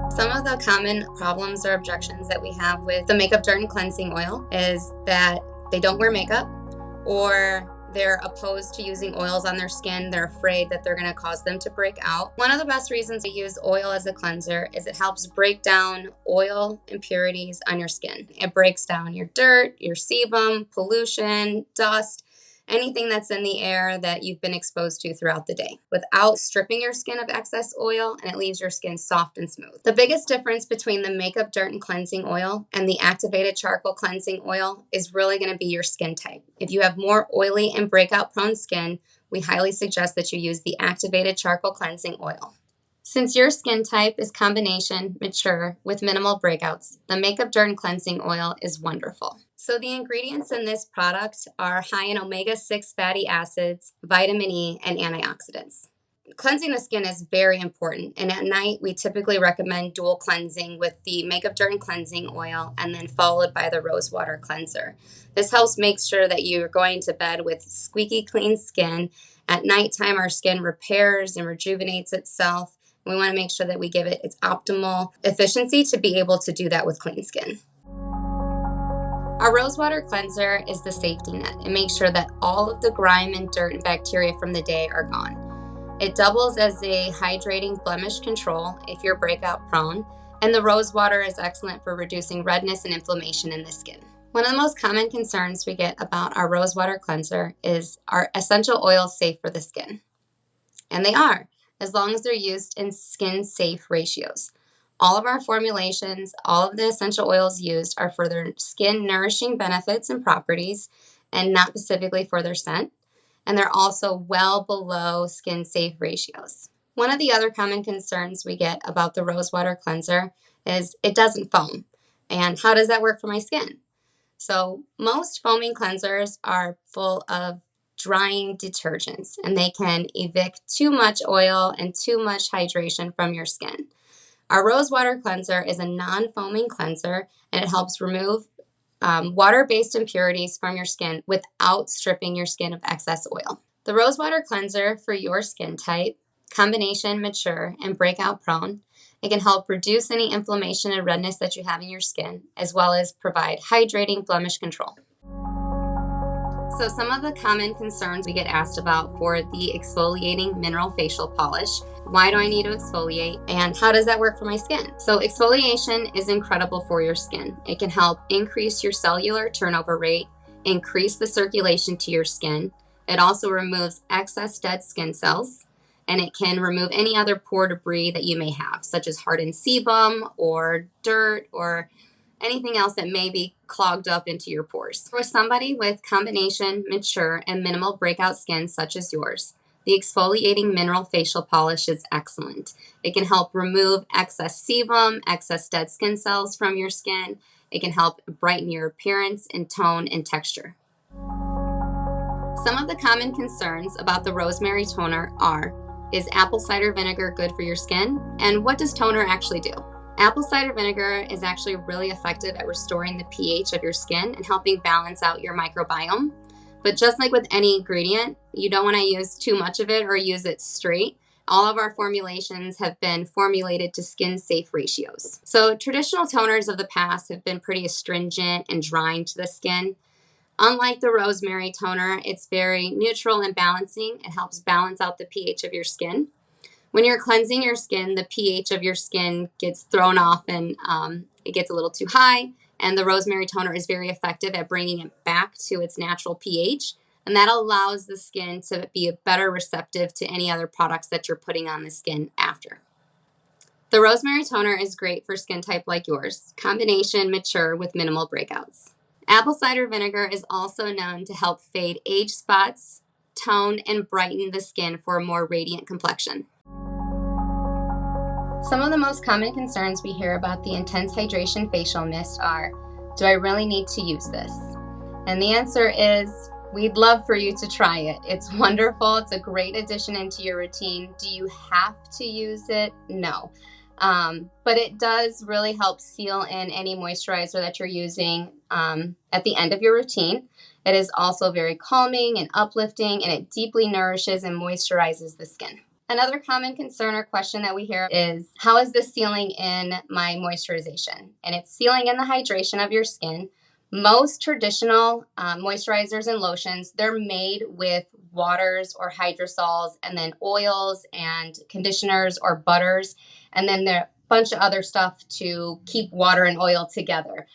Some of the common problems or objections that we have with the makeup dirt and cleansing oil is that they don't wear makeup, or they're opposed to using oils on their skin. They're afraid that they're going to cause them to break out. One of the best reasons to use oil as a cleanser is it helps break down oil impurities on your skin. It breaks down your dirt, your sebum, pollution, dust, anything that's in the air that you've been exposed to throughout the day without stripping your skin of excess oil, and it leaves your skin soft and smooth. The biggest difference between the makeup dirt and cleansing oil and the activated charcoal cleansing oil is really going to be your skin type. If you have more oily and breakout prone skin, we highly suggest that you use the activated charcoal cleansing oil. Since your skin type is combination mature with minimal breakouts, the makeup dirt and cleansing oil is wonderful. So the ingredients in this product are high in omega-6 fatty acids, vitamin E, and antioxidants. Cleansing the skin is very important, and at night we typically recommend dual cleansing with the makeup dirt and cleansing oil and then followed by the Rosewater Cleanser. This helps make sure that you're going to bed with squeaky clean skin. At nighttime, our skin repairs and rejuvenates itself. We want to make sure that we give it its optimal efficiency to be able to do that with clean skin. Our Rosewater Cleanser is the safety net. It makes sure that all of the grime and dirt and bacteria from the day are gone. It doubles as a hydrating blemish control if you're breakout prone, and the rose water is excellent for reducing redness and inflammation in the skin. One of the most common concerns we get about our Rosewater Cleanser is, are essential oils safe for the skin? And they are, as long as they're used in skin-safe ratios. All of our formulations, all of the essential oils used are for their skin nourishing benefits and properties and not specifically for their scent. And they're also well below skin-safe ratios. One of the other common concerns we get about the Rosewater Cleanser is it doesn't foam. And how does that work for my skin? So most foaming cleansers are full of drying detergents, and they can evict too much oil and too much hydration from your skin. Our Rosewater Cleanser is a non-foaming cleanser, and it helps remove water-based impurities from your skin without stripping your skin of excess oil. The Rosewater Cleanser for your skin type, combination mature and breakout prone, it can help reduce any inflammation and redness that you have in your skin, as well as provide hydrating blemish control. So some of the common concerns we get asked about for the exfoliating mineral facial polish: why do I need to exfoliate, and how does that work for my skin? So exfoliation is incredible for your skin. It can help increase your cellular turnover rate, increase the circulation to your skin. It also removes excess dead skin cells, and it can remove any other pore debris that you may have, such as hardened sebum or dirt or anything else that may be clogged up into your pores. For somebody with combination, mature, and minimal breakout skin such as yours, the exfoliating mineral facial polish is excellent. It can help remove excess sebum, excess dead skin cells from your skin. It can help brighten your appearance and tone and texture. Some of the common concerns about the Rosemary Toner are, is apple cider vinegar good for your skin? And what does toner actually do? Apple cider vinegar is actually really effective at restoring the pH of your skin and helping balance out your microbiome. But just like with any ingredient, you don't want to use too much of it or use it straight. All of our formulations have been formulated to skin-safe ratios. So traditional toners of the past have been pretty astringent and drying to the skin. Unlike the Rosemary Toner, it's very neutral and balancing. It helps balance out the pH of your skin. When you're cleansing your skin, the pH of your skin gets thrown off and it gets a little too high, and the Rosemary Toner is very effective at bringing it back to its natural pH, and that allows the skin to be a better receptive to any other products that you're putting on the skin after. The Rosemary Toner is great for skin type like yours, combination mature with minimal breakouts. Apple cider vinegar is also known to help fade age spots, tone, and brighten the skin for a more radiant complexion. Some of the most common concerns we hear about the Intense Hydration Facial Mist are, do I really need to use this? And the answer is, we'd love for you to try it. It's wonderful. It's a great addition into your routine. Do you have to use it? No. But it does really help seal in any moisturizer that you're using at the end of your routine. It is also very calming and uplifting, and it deeply nourishes and moisturizes the skin. Another common concern or question that we hear is, how is this sealing in my moisturization? And it's sealing in the hydration of your skin. Most traditional moisturizers and lotions, they're made with waters or hydrosols and then oils and conditioners or butters, and then there are a bunch of other stuff to keep water and oil together.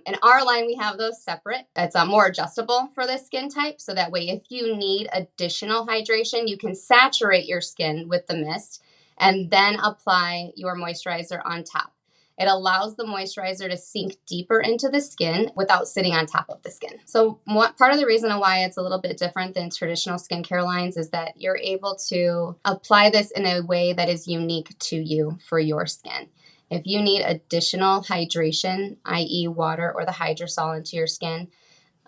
In our line, we have those separate. It's more adjustable for this skin type, so that way if you need additional hydration, you can saturate your skin with the mist and then apply your moisturizer on top. It allows the moisturizer to sink deeper into the skin without sitting on top of the skin. So part of the reason why it's a little bit different than traditional skincare lines is that you're able to apply this in a way that is unique to you for your skin. If you need additional hydration, i.e. water or the hydrosol into your skin,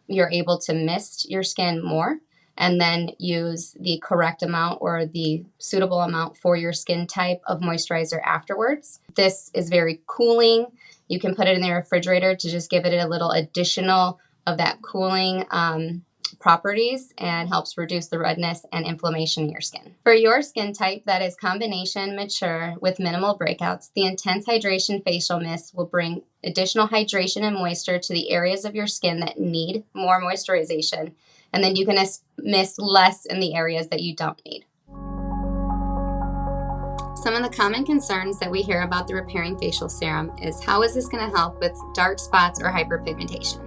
you're able to mist your skin more and then use the correct amount or the suitable amount for your skin type of moisturizer afterwards. This is very cooling. You can put it in the refrigerator to just give it a little additional of that cooling properties and helps reduce the redness and inflammation in your skin. For your skin type that is combination mature with minimal breakouts, the Intense Hydration Facial Mist will bring additional hydration and moisture to the areas of your skin that need more moisturization, and then you can mist less in the areas that you don't need. Some of the common concerns that we hear about the Repairing Facial Serum is, how is this going to help with dark spots or hyperpigmentation?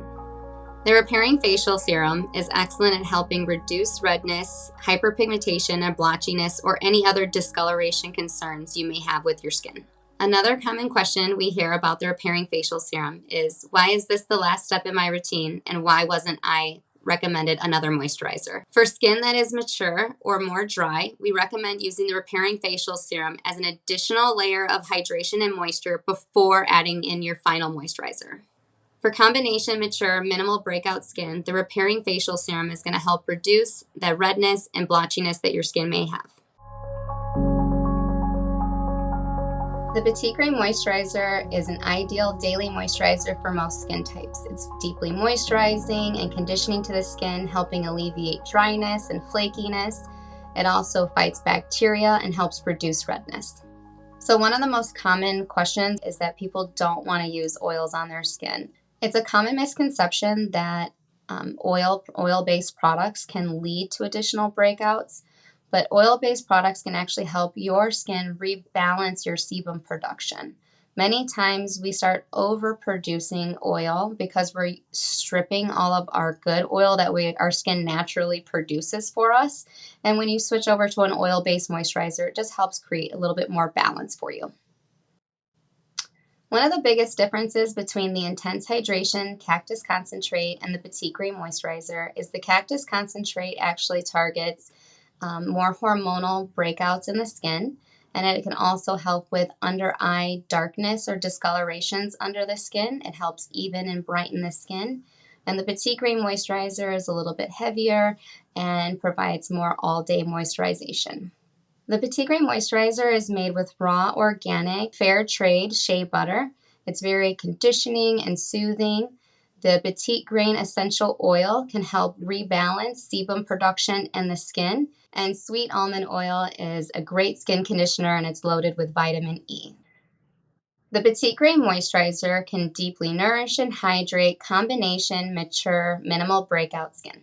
The Repairing Facial Serum is excellent at helping reduce redness, hyperpigmentation, and blotchiness, or any other discoloration concerns you may have with your skin. Another common question we hear about the Repairing Facial Serum is, why is this the last step in my routine, and why wasn't I recommended another moisturizer? For skin that is mature or more dry, we recommend using the Repairing Facial Serum as an additional layer of hydration and moisture before adding in your final moisturizer. For combination mature, minimal breakout skin, the Repairing Facial Serum is going to help reduce the redness and blotchiness that your skin may have. The Petitgrain Moisturizer is an ideal daily moisturizer for most skin types. It's deeply moisturizing and conditioning to the skin, helping alleviate dryness and flakiness. It also fights bacteria and helps reduce redness. So one of the most common questions is that people don't want to use oils on their skin. It's a common misconception that oil-based products can lead to additional breakouts, but oil-based products can actually help your skin rebalance your sebum production. Many times we start overproducing oil because we're stripping all of our good oil that our skin naturally produces for us. And when you switch over to an oil-based moisturizer, it just helps create a little bit more balance for you. One of the biggest differences between the Intense Hydration Cactus Concentrate and the Petitgrain Moisturizer is the Cactus Concentrate actually targets more hormonal breakouts in the skin, and it can also help with under eye darkness or discolorations under the skin. It helps even and brighten the skin. And the Petitgrain Moisturizer is a little bit heavier and provides more all-day moisturization. The Petitgrain Moisturizer is made with raw, organic, fair trade shea butter. It's very conditioning and soothing. The Petitgrain Essential Oil can help rebalance sebum production in the skin. And sweet almond oil is a great skin conditioner, and it's loaded with vitamin E. The Petitgrain Moisturizer can deeply nourish and hydrate combination, mature, minimal breakout skin.